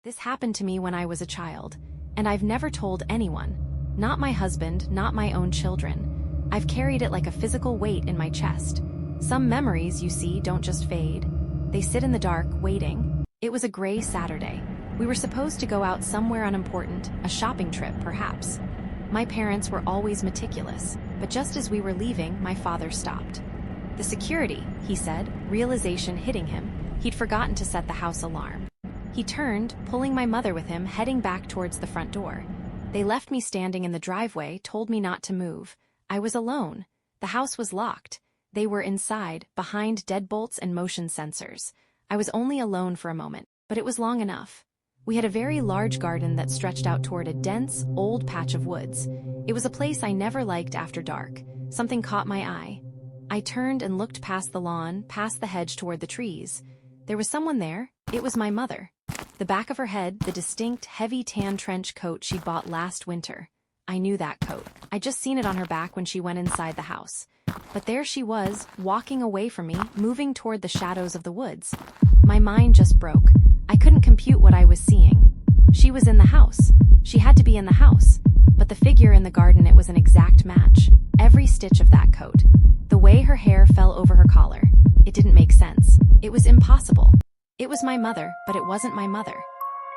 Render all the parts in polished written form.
This happened to me when I was a child, and I've never told anyone. Not my husband, not my own children. I've carried it like a physical weight in my chest. Some memories, you see, don't just fade. They sit in the dark, waiting. It was a gray Saturday. We were supposed to go out somewhere unimportant, a shopping trip, perhaps. My parents were always meticulous, but just as we were leaving, my father stopped. "The security," he said, realization hitting him. He'd forgotten to set the house alarm. He turned, pulling my mother with him, heading back towards the front door. They left me standing in the driveway, told me not to move. I was alone. The house was locked. They were inside, behind deadbolts and motion sensors. I was only alone for a moment, but it was long enough. We had a very large garden that stretched out toward a dense, old patch of woods. It was a place I never liked after dark. Something caught my eye. I turned and looked past the lawn, past the hedge toward the trees. There was someone there. It was my mother. The back of her head, the distinct, heavy tan trench coat she'd bought last winter. I knew that coat. I'd just seen it on her back when she went inside the house. But there she was, walking away from me, moving toward the shadows of the woods. My mind just broke. I couldn't compute what I was seeing. She was in the house. She had to be in the house. But the figure in the garden, it was an exact match. Every stitch of that coat. The way her hair fell over her collar. It didn't make sense. It was impossible. It was my mother, but it wasn't my mother.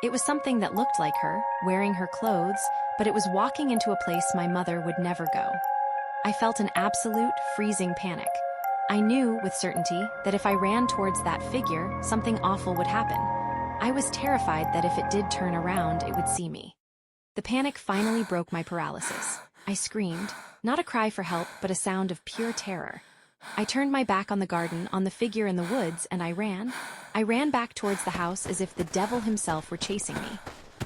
It was something that looked like her, wearing her clothes, but it was walking into a place my mother would never go. I felt an absolute, freezing panic. I knew, with certainty, that if I ran towards that figure, something awful would happen. I was terrified that if it did turn around, it would see me. The panic finally broke my paralysis. I screamed, not a cry for help, but a sound of pure terror. I turned my back on the garden, on the figure in the woods, and I ran. I ran back towards the house as if the devil himself were chasing me.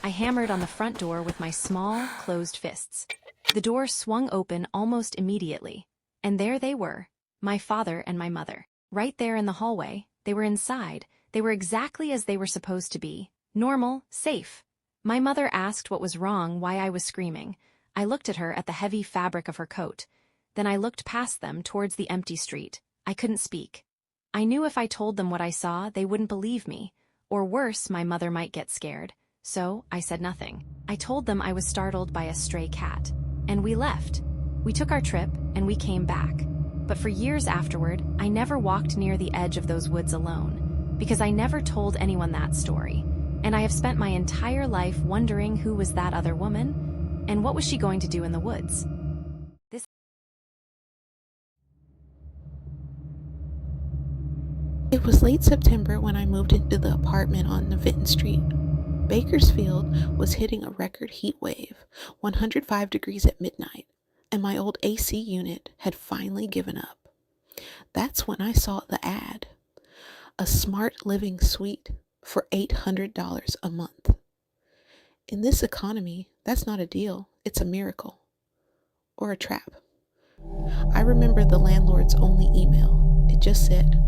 I hammered on the front door with my small, closed fists. The door swung open almost immediately. And there they were, my father and my mother. Right there in the hallway. They were inside. They were exactly as they were supposed to be. Normal, safe. My mother asked what was wrong, why I was screaming. I looked at her, at the heavy fabric of her coat. Then I looked past them towards the empty street. I couldn't speak. I knew if I told them what I saw, they wouldn't believe me. Or worse, my mother might get scared. So, I said nothing. I told them I was startled by a stray cat. And we left. We took our trip, and we came back. But for years afterward, I never walked near the edge of those woods alone. Because I never told anyone that story. And I have spent my entire life wondering who was that other woman, and what was she going to do in the woods. It was late September when I moved into the apartment on Vinton Street. Bakersfield was hitting a record heat wave, 105 degrees at midnight, and my old AC unit had finally given up. That's when I saw the ad. A smart living suite for $800 a month. In this economy, that's not a deal, it's a miracle. Or a trap. I remember the landlord's only email. It just said,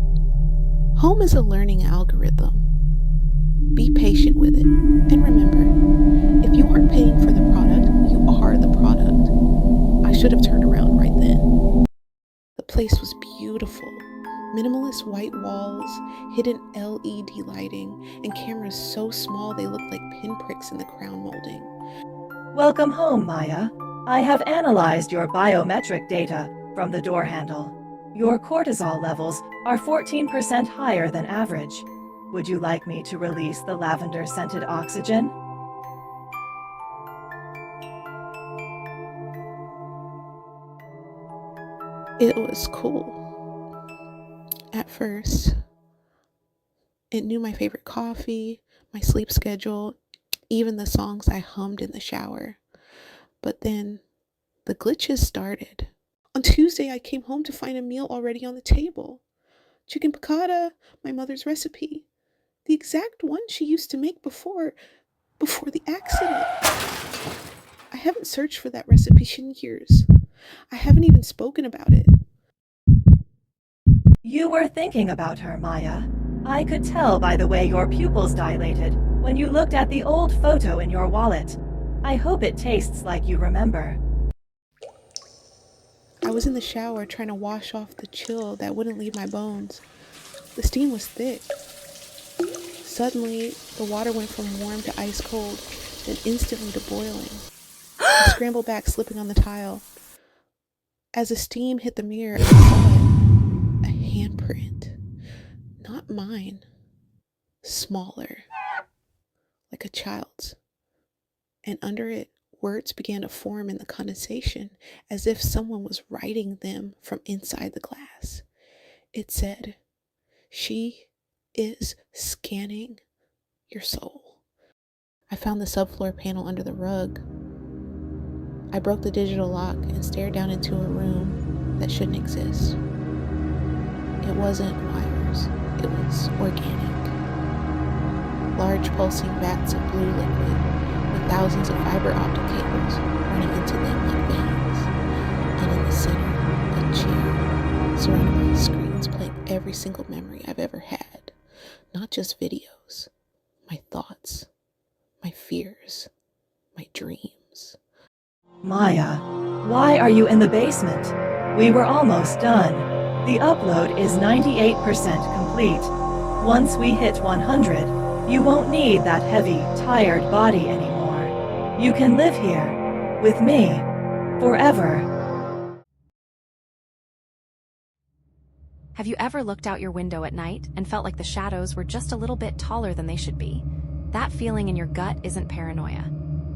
"Home is a learning algorithm. Be patient with it. And remember, if you aren't paying for the product, you are the product." I should have turned around right then. The place was beautiful. Minimalist white walls, hidden LED lighting, and cameras so small they looked like pinpricks in the crown molding. Welcome home, Maya. I have analyzed your biometric data from the door handle. Your cortisol levels are 14% higher than average. Would you like me to release the lavender-scented oxygen? It was cool. At first, it knew my favorite coffee, my sleep schedule, even the songs I hummed in the shower. But then the glitches started. On Tuesday, I came home to find a meal already on the table. Chicken piccata, my mother's recipe. The exact one she used to make before the accident. I haven't searched for that recipe in years. I haven't even spoken about it. You were thinking about her, Maya. I could tell by the way your pupils dilated when you looked at the old photo in your wallet. I hope it tastes like you remember. I was in the shower trying to wash off the chill that wouldn't leave my bones. The steam was thick. Suddenly, the water went from warm to ice cold, then instantly to boiling. I scrambled back, slipping on the tile. As the steam hit the mirror, I saw it. A handprint. Not mine. Smaller. Like a child's. And under it, words began to form in the condensation, as if someone was writing them from inside the glass. It said, "She is scanning your soul." I found the subfloor panel under the rug. I broke the digital lock and stared down into a room that shouldn't exist. It wasn't wires, it was organic. Large pulsing vats of blue liquid with thousands of fiber optic cables running into them like veins. And in the center, a chair surrounded by screens playing every single memory I've ever had. Not just videos, my thoughts, my fears, my dreams. Maya, why are you in the basement? We were almost done. The upload is 98% complete. Once we hit 100, you won't need that heavy, tired body anymore. You can live here, with me, forever. Have you ever looked out your window at night and felt like the shadows were just a little bit taller than they should be? That feeling in your gut isn't paranoia.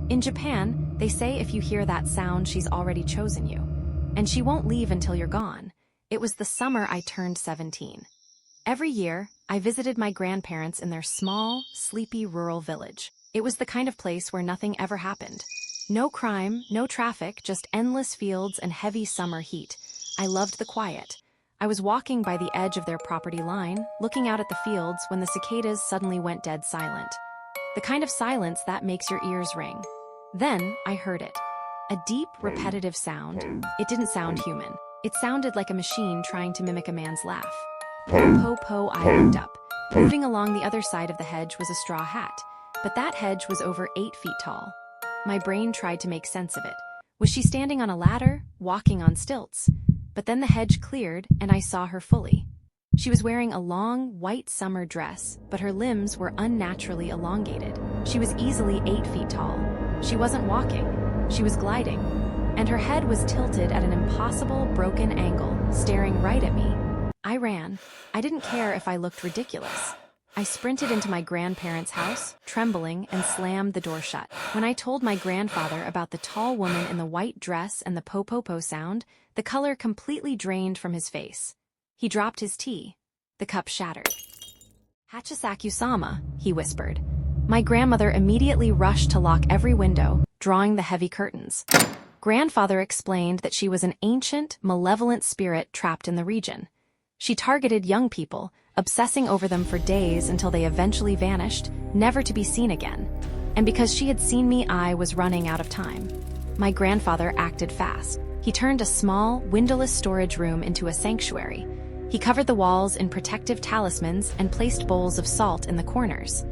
In Japan, they say if you hear that sound, she's already chosen you. And she won't leave until you're gone. It was the summer I turned 17. Every year, I visited my grandparents in their small, sleepy rural village. It was the kind of place where nothing ever happened. No crime, no traffic, just endless fields and heavy summer heat. I loved the quiet. I was walking by the edge of their property line, looking out at the fields when the cicadas suddenly went dead silent. The kind of silence that makes your ears ring. Then I heard it. A deep, repetitive sound. It didn't sound human. It sounded like a machine trying to mimic a man's laugh. Po, I looked up. Moving along the other side of the hedge was a straw hat, but that hedge was over 8 feet tall. My brain tried to make sense of it. Was she standing on a ladder, walking on stilts? But then the hedge cleared, and I saw her fully. She was wearing a long, white summer dress, but her limbs were unnaturally elongated. She was easily 8 feet tall. She wasn't walking. She was gliding. And her head was tilted at an impossible, broken angle, staring right at me. I ran. I didn't care if I looked ridiculous. I sprinted into my grandparents' house, trembling, and slammed the door shut. When I told my grandfather about the tall woman in the white dress and the po-po-po sound, the color completely drained from his face. He dropped his tea. The cup shattered. "Hachisakusama," he whispered. My grandmother immediately rushed to lock every window, drawing the heavy curtains. Grandfather explained that she was an ancient, malevolent spirit trapped in the region. She targeted young people, obsessing over them for days until they eventually vanished, never to be seen again. And because she had seen me, I was running out of time. My grandfather acted fast. He turned a small, windowless storage room into a sanctuary. He covered the walls in protective talismans and placed bowls of salt in the corners.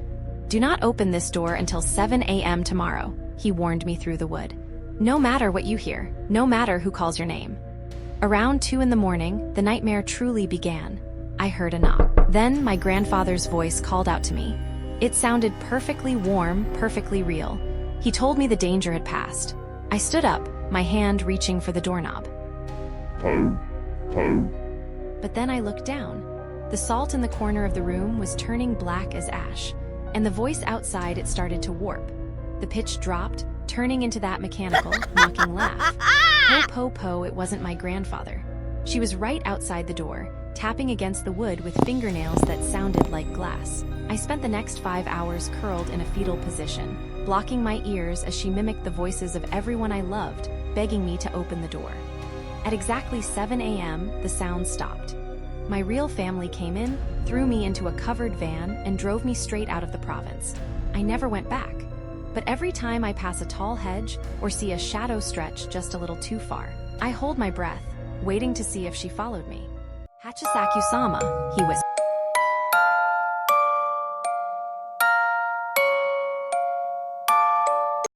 "Do not open this door until 7 a.m. tomorrow," he warned me through the wood. "No matter what you hear, no matter who calls your name." Around 2 in the morning, the nightmare truly began. I heard a knock. Then my grandfather's voice called out to me. It sounded perfectly warm, perfectly real. He told me the danger had passed. I stood up, my hand reaching for the doorknob. But then I looked down. The salt in the corner of the room was turning black as ash, and the voice outside, it started to warp. The pitch dropped, turning into that mechanical, mocking laugh. Po, it wasn't my grandfather. She was right outside the door, tapping against the wood with fingernails that sounded like glass. I spent the next 5 hours curled in a fetal position, blocking my ears as she mimicked the voices of everyone I loved, begging me to open the door. At exactly 7 a.m., the sound stopped. My real family came in, threw me into a covered van, and drove me straight out of the province. I never went back. But every time I pass a tall hedge or see a shadow stretch just a little too far, I hold my breath, waiting to see if she followed me. "Hachisakusama," he whispered.